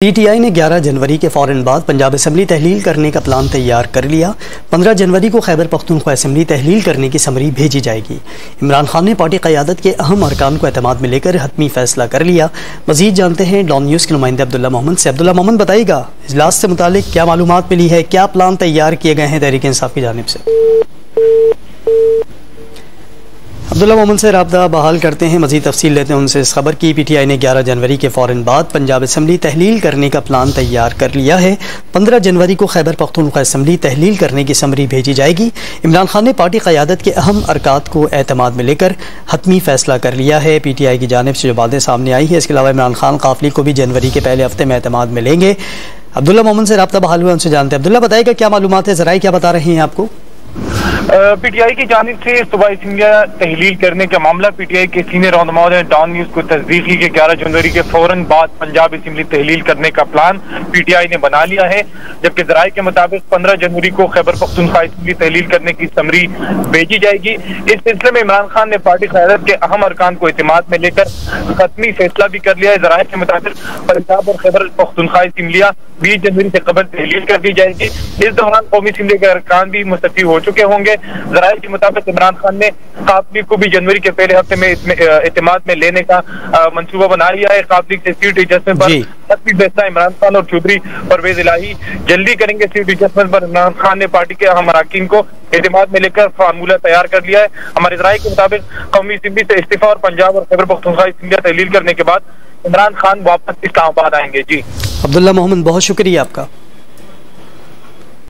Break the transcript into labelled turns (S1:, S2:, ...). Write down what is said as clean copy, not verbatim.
S1: PTI ने 11 जनवरी के फौरन बाद पंजाब असम्बली तहलील करने का प्लान तैयार कर लिया। 15 जनवरी को खैबर पख्तूनख्वा असम्बली तहलील करने की समरी भेजी जाएगी। इमरान खान ने पार्टी क़यादत के अहम अरकान को एतमाद में लेकर हतमी फैसला कर लिया। मजीद जानते हैं डॉन न्यूज़ के नुमाइंदे अब्दुल्ला मोहम्मद से। अब्दुल्ला मोहम्मद, बताइएगा इजलास से मुतालिक क्या मालूमात मिली है, क्या प्लान तैयार किए गए हैं तहरीक इंसाफ की जानिब से? अब्दुल्ला मोहम्मद से राब्ता बहाल करते हैं, मज़ीद तफसील लेते हैं उनसे इस खबर की। पीटीआई ने 11 जनवरी के फ़ौरन बाद पंजाब असम्बली तहलील करने का प्लान तैयार कर लिया है। 15 जनवरी को खैबर पख्तूनख्वा असम्बली तहलील करने की समरी भेजी जाएगी। इमरान खान ने पार्टी क़यादत के अहम अरकात को एतमाद में लेकर हतमी फैसला कर लिया है। पीटीआई की जानिब से जो बातें सामने आई है, इसके अलावा इमरान खान काफिले को भी जनवरी के पहले हफ्ते में एतमाद में लेंगे। अब्दुल्ला मोहम्मद से राब्ता बहाल हुआ, उनसे जानते हैं। अब्दुल्ला, बताइएगा क्या मालूमात है, ज़राए क्या बता रहे हैं आपको?
S2: पीटीआई की जानिब से सूबाई असम्बलियां तहलील करने का मामला पीटीआई के सीनियर रहनुमा ने डॉन न्यूज़ को तस्दीक की कि 11 जनवरी के फौरन बाद पंजाब असम्बली तहलील करने का प्लान पीटीआई ने बना लिया है, जबकि ज़राए के मुताबिक 15 जनवरी को खैबर पख्तूनख्वा असम्बली तहलील करने की समरी भेजी जाएगी। इस सिलसिले में इमरान खान ने पार्टी क़यादत के अहम अरकान को एतमाद में लेकर हतमी फैसला भी कर लिया है। ज़राए के मुताबिक पंजाब और खैबर पख्तूनख्वा असम्बलियां 20 जनवरी से कबल तहलील कर दी जाएगी। इस दौरान कौमी असम्बली के अरकान भी मुस्तफ़ी हो चुके होंगे। ज़राए के मुताबिक इमरान खान ने काफिले को भी जनवरी के पहले हफ्ते में एतमाद में लेने का मंसूबा बना लिया है। काफिले से सीट एडजस्टमेंट पर हतमी फैसला इमरान खान और चौधरी परवेज इलाही जल्दी करेंगे। सीट एडजस्टमेंट पर इमरान खान ने पार्टी के अहम अरकान को एतमाद में लेकर फार्मूला तैयार कर लिया है। हमारे ज़राए के मुताबिक कौमी असम्बली से इस्तीफा और पंजाब और खैबर पख्तूनख्वा असम्बलियां तहलील करने के बाद इमरान खान वापस इस्लामाबाद आएंगे। जी
S1: अब्दुल्ला मोहम्मद, बहुत शुक्रिया आपका।